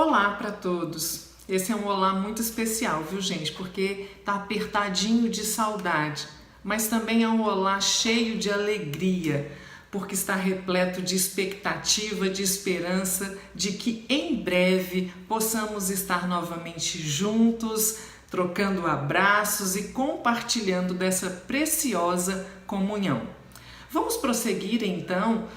Olá para todos! Esse é um olá muito especial, viu gente? Porque tá apertadinho de saudade, mas também é um olá cheio de alegria, porque está repleto de expectativa, de esperança, de que em breve possamos estar novamente juntos, trocando abraços e compartilhando dessa preciosa comunhão. Vamos prosseguir então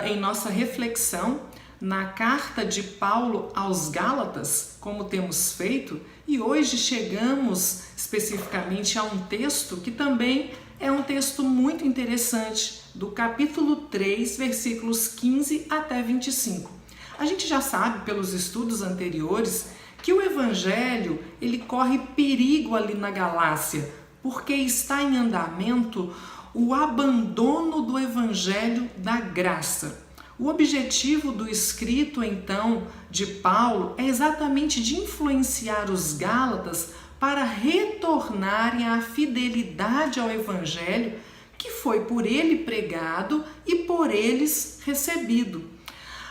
em nossa reflexão na carta de Paulo aos Gálatas, como temos feito, e hoje chegamos especificamente a um texto que também é um texto muito interessante, do capítulo 3, versículos 15 até 25. A gente já sabe pelos estudos anteriores que o evangelho ele corre perigo ali na Galácia, porque está em andamento o abandono do evangelho da graça. O objetivo do escrito, então, de Paulo é exatamente de influenciar os Gálatas para retornarem à fidelidade ao Evangelho que foi por ele pregado e por eles recebido.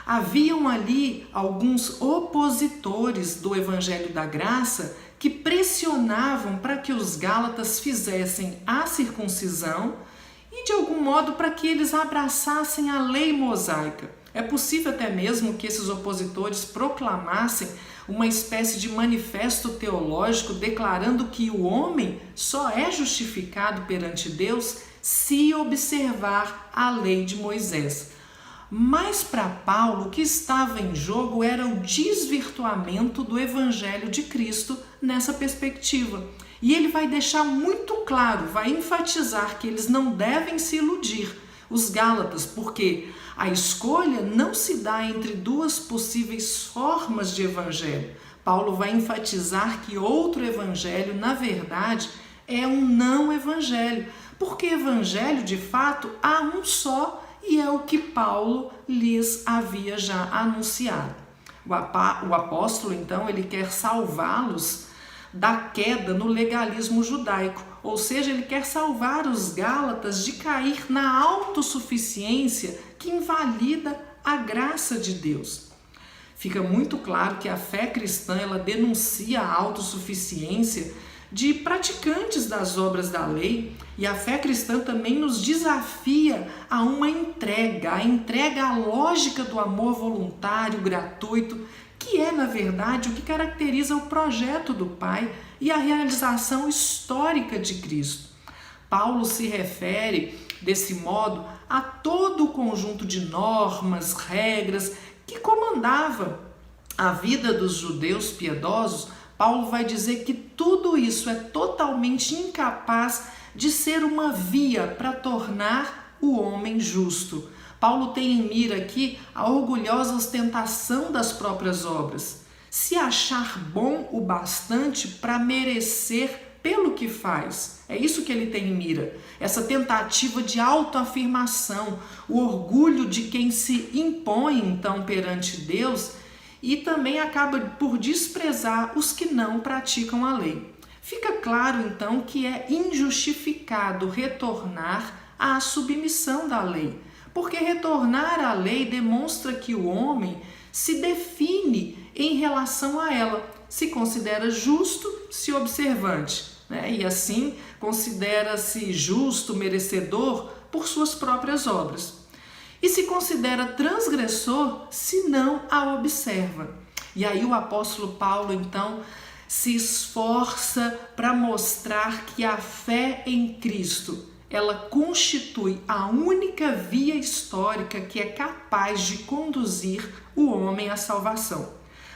Haviam ali alguns opositores do Evangelho da Graça que pressionavam para que os Gálatas fizessem a circuncisão e de algum modo para que eles abraçassem a lei mosaica. É possível até mesmo que esses opositores proclamassem uma espécie de manifesto teológico declarando que o homem só é justificado perante Deus se observar a lei de Moisés. Mas para Paulo o que estava em jogo era o desvirtuamento do Evangelho de Cristo nessa perspectiva. E ele vai deixar muito claro, vai enfatizar que eles não devem se iludir, os Gálatas, porque a escolha não se dá entre duas possíveis formas de evangelho. Paulo vai enfatizar que outro evangelho, na verdade, é um não evangelho, porque evangelho, de fato, há um só e é o que Paulo lhes havia já anunciado. O apóstolo, então, ele quer salvá-los da queda no legalismo judaico, ou seja, ele quer salvar os Gálatas de cair na autossuficiência que invalida a graça de Deus. Fica muito claro que a fé cristã ela denuncia a autossuficiência de praticantes das obras da lei, e a fé cristã também nos desafia a uma entrega, a entrega à lógica do amor voluntário, gratuito, que é, na verdade, o que caracteriza o projeto do Pai e a realização histórica de Cristo. Paulo se refere, desse modo, a todo o conjunto de normas, regras que comandava a vida dos judeus piedosos. Paulo vai dizer que tudo isso é totalmente incapaz de ser uma via para tornar o homem justo. Paulo tem em mira aqui a orgulhosa ostentação das próprias obras. Se achar bom o bastante para merecer pelo que faz. É isso que ele tem em mira. Essa tentativa de autoafirmação, o orgulho de quem se impõe então perante Deus e também acaba por desprezar os que não praticam a lei. Fica claro então que é injustificado retornar à submissão da lei. Porque retornar à lei demonstra que o homem se define em relação a ela, se considera justo, se observante, né? E assim considera-se justo, merecedor por suas próprias obras. E se considera transgressor se não a observa. E aí o apóstolo Paulo então se esforça para mostrar que a fé em Cristo ela constitui a única via histórica que é capaz de conduzir o homem à salvação.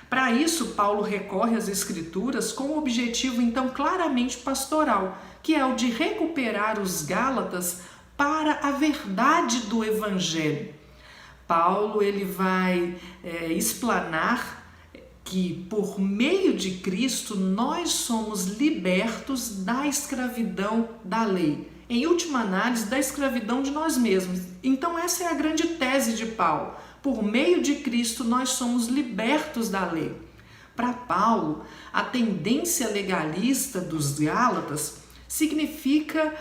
Para isso, Paulo recorre às Escrituras com o objetivo, então, claramente pastoral, que é o de recuperar os Gálatas para a verdade do Evangelho. Paulo ele vai explanar que, por meio de Cristo, nós somos libertos da escravidão da lei. Em última análise, da escravidão de nós mesmos. Então essa é a grande tese de Paulo. Por meio de Cristo, nós somos libertos da lei. Para Paulo, a tendência legalista dos Gálatas significa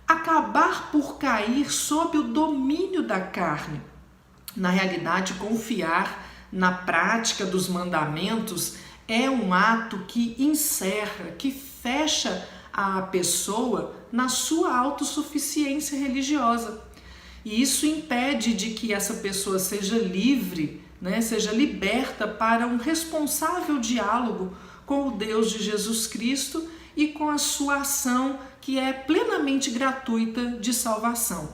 acabar por cair sob o domínio da carne. Na realidade, confiar na prática dos mandamentos é um ato que encerra, que fecha a pessoa na sua autossuficiência religiosa. E isso impede de que essa pessoa seja livre, né, seja liberta para um responsável diálogo com o Deus de Jesus Cristo e com a sua ação que é plenamente gratuita de salvação.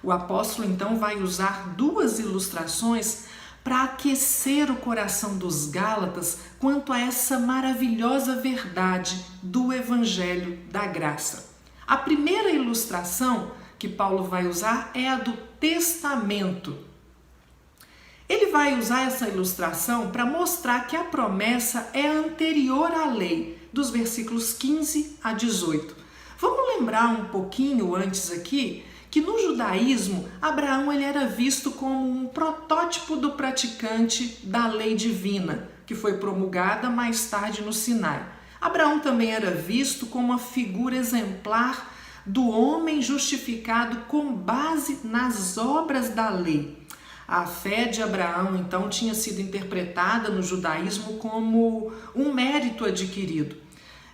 O apóstolo então vai usar duas ilustrações para aquecer o coração dos Gálatas quanto a essa maravilhosa verdade do Evangelho da Graça. A primeira ilustração que Paulo vai usar é a do testamento. Ele vai usar essa ilustração para mostrar que a promessa é anterior à lei, dos versículos 15 a 18. Vamos lembrar um pouquinho antes aqui que no judaísmo, Abraão ele era visto como um protótipo do praticante da lei divina, que foi promulgada mais tarde no Sinai. Abraão também era visto como uma figura exemplar do homem justificado com base nas obras da lei. A fé de Abraão, então, tinha sido interpretada no judaísmo como um mérito adquirido.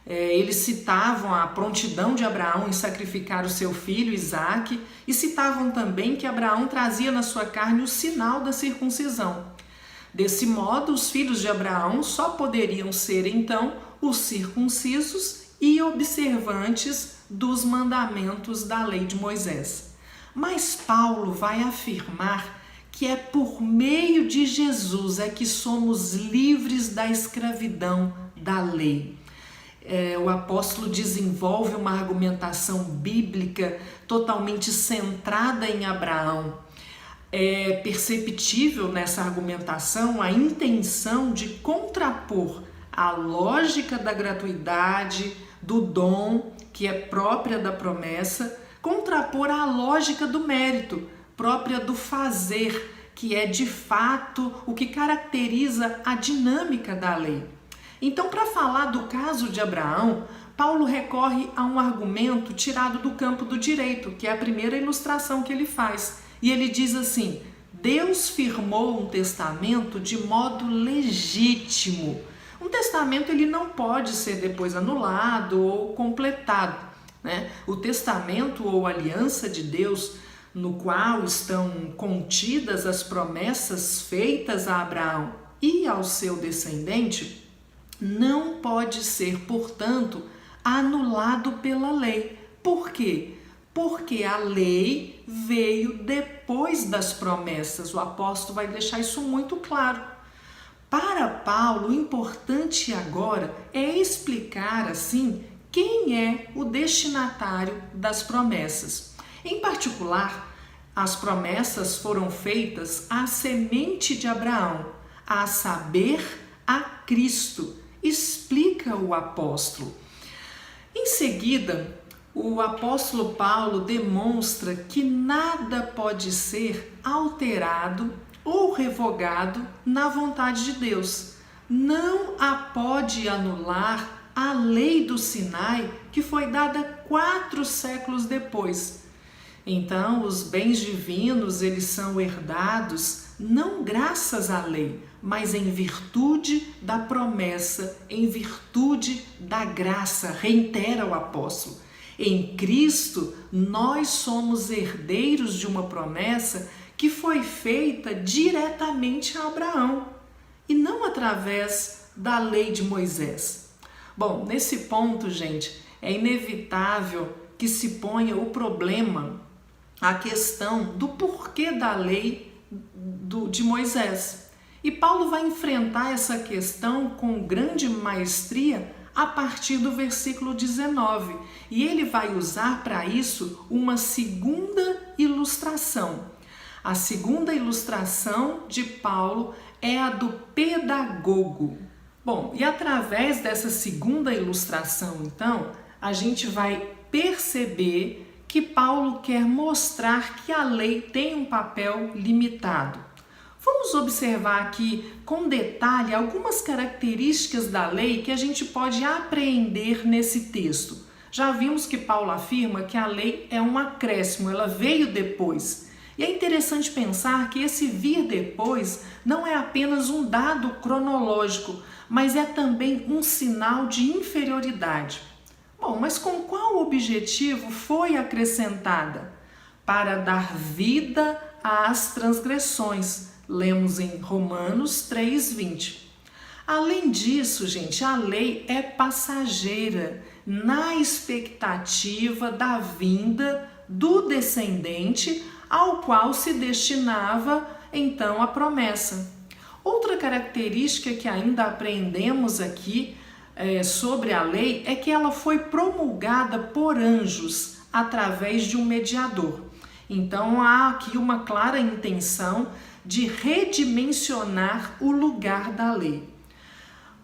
Eles citavam a prontidão de Abraão em sacrificar o seu filho Isaque e citavam também que Abraão trazia na sua carne o sinal da circuncisão. Desse modo, os filhos de Abraão só poderiam ser, então, os circuncisos e observantes dos mandamentos da lei de Moisés. Mas Paulo vai afirmar que é por meio de Jesus é que somos livres da escravidão da lei. O apóstolo desenvolve uma argumentação bíblica totalmente centrada em Abraão. É perceptível nessa argumentação a intenção de contrapor a lógica da gratuidade, do dom, que é própria da promessa, contrapor a lógica do mérito, própria do fazer, que é de fato o que caracteriza a dinâmica da lei. Então, para falar do caso de Abraão, Paulo recorre a um argumento tirado do campo do direito, que é a primeira ilustração que ele faz. E ele diz assim: Deus firmou um testamento de modo legítimo. Um testamento ele não pode ser depois anulado ou completado, né? O testamento ou aliança de Deus, no qual estão contidas as promessas feitas a Abraão e ao seu descendente, não pode ser, portanto, anulado pela lei. Por quê? Porque a lei veio depois das promessas. O apóstolo vai deixar isso muito claro. Para Paulo, o importante agora é explicar, assim, quem é o destinatário das promessas. Em particular, as promessas foram feitas à semente de Abraão, a saber, a Cristo, explica o apóstolo. Em seguida, o apóstolo Paulo demonstra que nada pode ser alterado ou revogado na vontade de Deus. Não a pode anular a lei do Sinai, que foi dada 4 séculos depois. Então, os bens divinos, eles são herdados não graças à lei, mas em virtude da promessa, em virtude da graça, reitera o apóstolo. Em Cristo, nós somos herdeiros de uma promessa que foi feita diretamente a Abraão e não através da lei de Moisés. Bom, nesse ponto, gente, é inevitável que se ponha o problema, a questão do porquê da lei de Moisés. E Paulo vai enfrentar essa questão com grande maestria a partir do versículo 19. E ele vai usar para isso uma segunda ilustração. A segunda ilustração de Paulo é a do pedagogo. Bom, e através dessa segunda ilustração, então, a gente vai perceber que Paulo quer mostrar que a lei tem um papel limitado. Vamos observar aqui com detalhe algumas características da lei que a gente pode apreender nesse texto. Já vimos que Paulo afirma que a lei é um acréscimo, ela veio depois. E é interessante pensar que esse vir depois não é apenas um dado cronológico, mas é também um sinal de inferioridade. Bom, mas com qual objetivo foi acrescentada? Para dar vida às transgressões. Lemos em Romanos 3:20. Além disso, gente, a lei é passageira, na expectativa da vinda do descendente ao qual se destinava então a promessa. Outra característica que ainda aprendemos aqui sobre a lei é que ela foi promulgada por anjos através de um mediador. Então há aqui uma clara intenção de redimensionar o lugar da lei.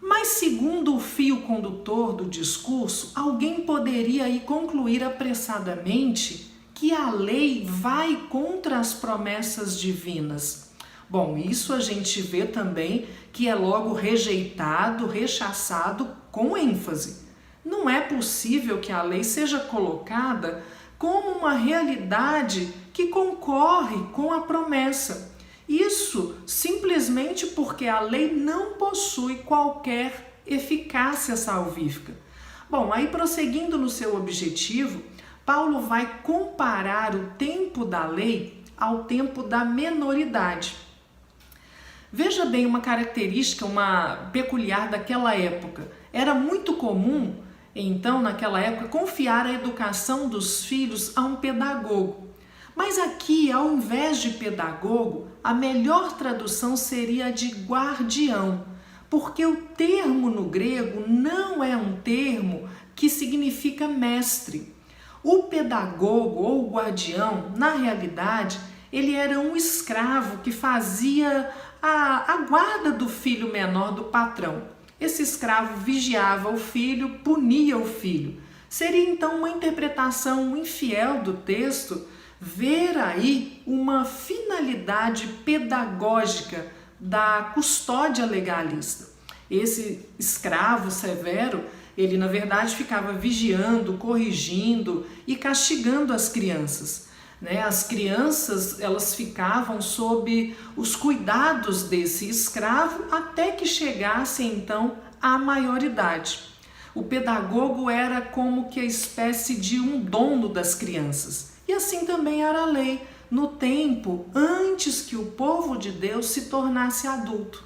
Mas segundo o fio condutor do discurso, alguém poderia aí concluir apressadamente que a lei vai contra as promessas divinas. Bom, isso a gente vê também que é logo rejeitado, rechaçado com ênfase. Não é possível que a lei seja colocada como uma realidade que concorre com a promessa. Isso simplesmente porque a lei não possui qualquer eficácia salvífica. Bom, aí prosseguindo no seu objetivo, Paulo vai comparar o tempo da lei ao tempo da menoridade. Veja bem uma característica, uma peculiar daquela época. Era muito comum, então, naquela época, confiar a educação dos filhos a um pedagogo. Mas aqui, ao invés de pedagogo, a melhor tradução seria a de guardião, porque o termo no grego não é um termo que significa mestre. O pedagogo ou guardião, na realidade, ele era um escravo que fazia a guarda do filho menor do patrão. Esse escravo vigiava o filho, punia o filho. Seria então uma interpretação infiel do texto ver aí uma finalidade pedagógica da custódia legalista. Esse escravo severo, ele na verdade ficava vigiando, corrigindo e castigando as crianças. As crianças, elas ficavam sob os cuidados desse escravo até que chegasse então à maioridade. O pedagogo era como que a espécie de um dono das crianças. E assim também era a lei, no tempo antes que o povo de Deus se tornasse adulto.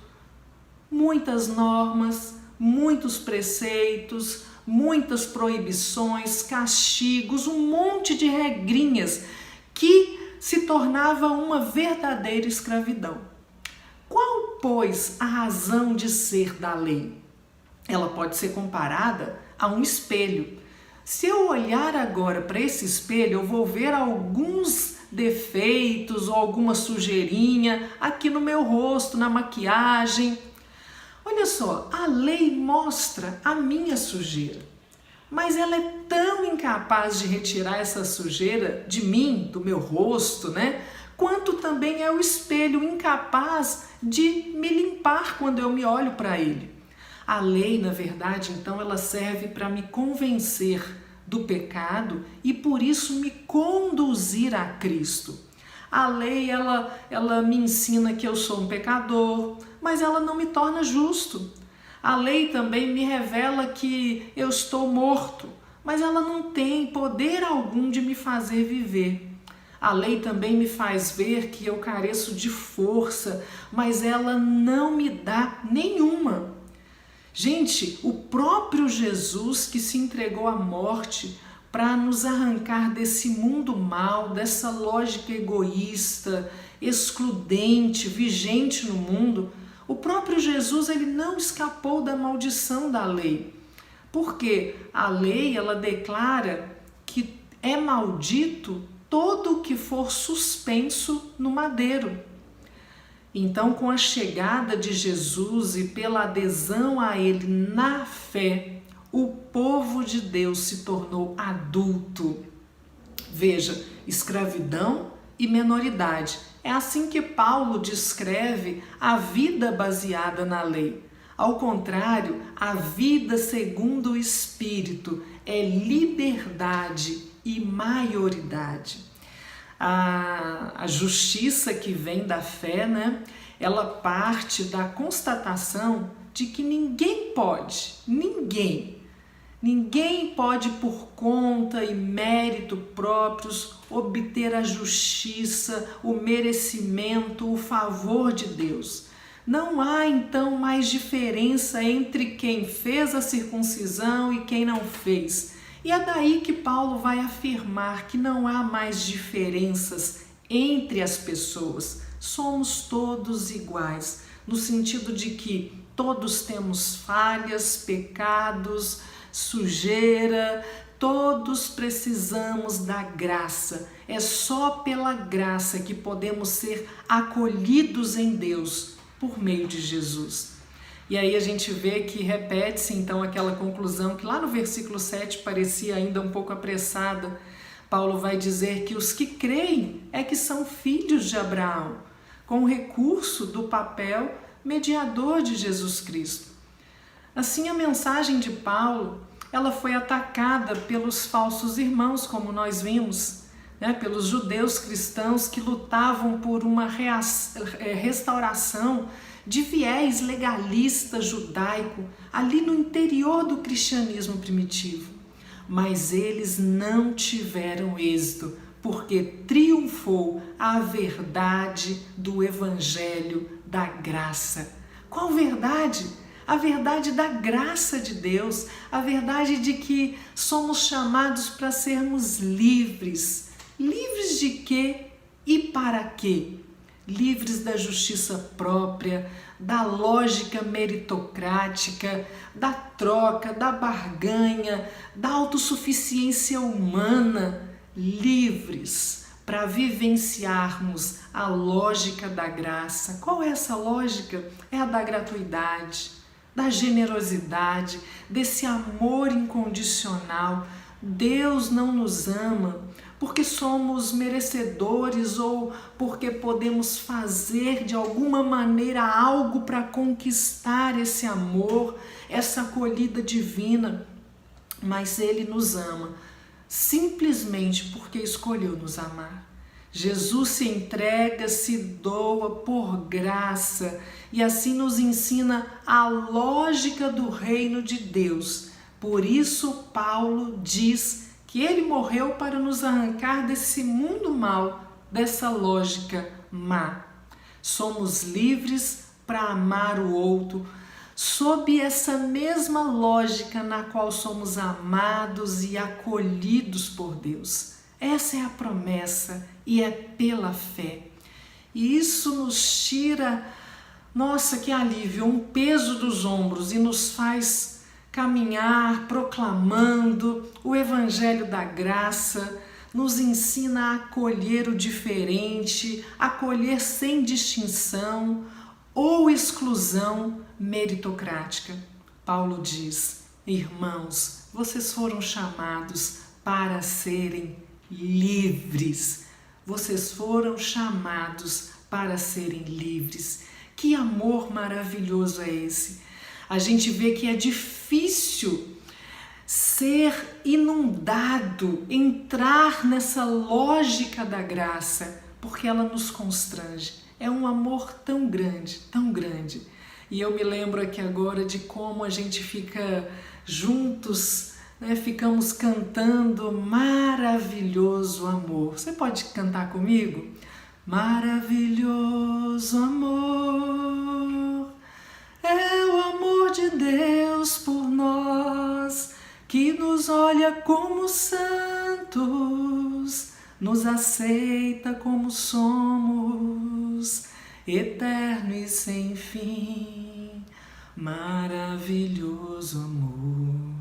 Muitas normas, muitos preceitos, muitas proibições, castigos, um monte de regrinhas que se tornava uma verdadeira escravidão. Qual, pois, a razão de ser da lei? Ela pode ser comparada a um espelho. Se eu olhar agora para esse espelho, eu vou ver alguns defeitos ou alguma sujeirinha aqui no meu rosto, na maquiagem. Olha só, a lei mostra a minha sujeira, mas ela é tão incapaz de retirar essa sujeira de mim, do meu rosto, quanto também é o espelho incapaz de me limpar quando eu me olho para ele. A lei, na verdade, então, ela serve para me convencer do pecado e por isso me conduzir a Cristo. A lei, ela me ensina que eu sou um pecador, mas ela não me torna justo. A lei também me revela que eu estou morto, mas ela não tem poder algum de me fazer viver. A lei também me faz ver que eu careço de força, mas ela não me dá nenhuma. Gente, o próprio Jesus que se entregou à morte para nos arrancar desse mundo mal, dessa lógica egoísta, excludente, vigente no mundo, o próprio Jesus ele não escapou da maldição da lei. Porque a lei ela declara que é maldito todo o que for suspenso no madeiro. Então, com a chegada de Jesus e pela adesão a Ele na fé, o povo de Deus se tornou adulto. Veja, escravidão e menoridade. É assim que Paulo descreve a vida baseada na lei. Ao contrário, a vida segundo o Espírito é liberdade e maioridade. A justiça que vem da fé, né? Ela parte da constatação de que ninguém pode por conta e mérito próprios obter a justiça, o merecimento, o favor de Deus. Não há então mais diferença entre quem fez a circuncisão e quem não fez. E é daí que Paulo vai afirmar que não há mais diferenças entre as pessoas. Somos todos iguais, no sentido de que todos temos falhas, pecados, sujeira, todos precisamos da graça. É só pela graça que podemos ser acolhidos em Deus por meio de Jesus. E aí a gente vê que repete-se então aquela conclusão que lá no versículo 7 parecia ainda um pouco apressada. Paulo vai dizer que os que creem é que são filhos de Abraão, com o recurso do papel mediador de Jesus Cristo. Assim, a mensagem de Paulo, ela foi atacada pelos falsos irmãos, como nós vimos, né? Pelos judeus cristãos que lutavam por uma restauração de viés legalista judaico ali no interior do cristianismo primitivo. Mas eles não tiveram êxito, porque triunfou a verdade do evangelho da graça. Qual verdade? A verdade da graça de Deus, a verdade de que somos chamados para sermos livres. Livres de quê e para quê? Livres da justiça própria, da lógica meritocrática, da troca, da barganha, da autossuficiência humana. Livres para vivenciarmos a lógica da graça. Qual é essa lógica? É a da gratuidade, da generosidade, desse amor incondicional. Deus não nos ama porque somos merecedores ou porque podemos fazer de alguma maneira algo para conquistar esse amor, essa acolhida divina, mas Ele nos ama simplesmente porque escolheu nos amar. Jesus se entrega, se doa por graça e assim nos ensina a lógica do reino de Deus. Por isso Paulo diz que ele morreu para nos arrancar desse mundo mau, dessa lógica má. Somos livres para amar o outro, sob essa mesma lógica na qual somos amados e acolhidos por Deus. Essa é a promessa e é pela fé. E isso nos tira, nossa, que alívio, um peso dos ombros e nos faz caminhar proclamando o Evangelho da graça, nos ensina a acolher o diferente, acolher sem distinção ou exclusão meritocrática. Paulo diz: irmãos, vocês foram chamados para serem livres. Vocês foram chamados para serem livres. Que amor maravilhoso é esse? A gente vê que é difícil ser inundado, entrar nessa lógica da graça, porque ela nos constrange. É um amor tão grande, tão grande. E eu me lembro aqui agora de como a gente fica juntos, né? Ficamos cantando Maravilhoso Amor. Você pode cantar comigo? Maravilhoso amor, é o amor de Deus por nós, que nos olha como santos, nos aceita como somos, eterno e sem fim. Maravilhoso amor,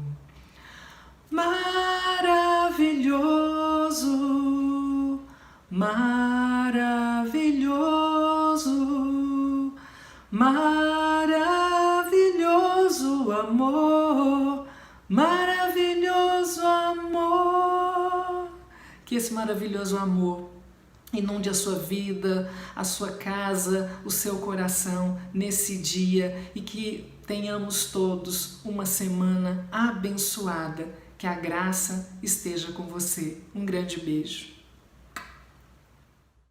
maravilhoso, maravilhoso, maravilhoso amor, maravilhoso amor. Que esse maravilhoso amor inunde a sua vida, a sua casa, o seu coração nesse dia e que tenhamos todos uma semana abençoada. Que a graça esteja com você. Um grande beijo.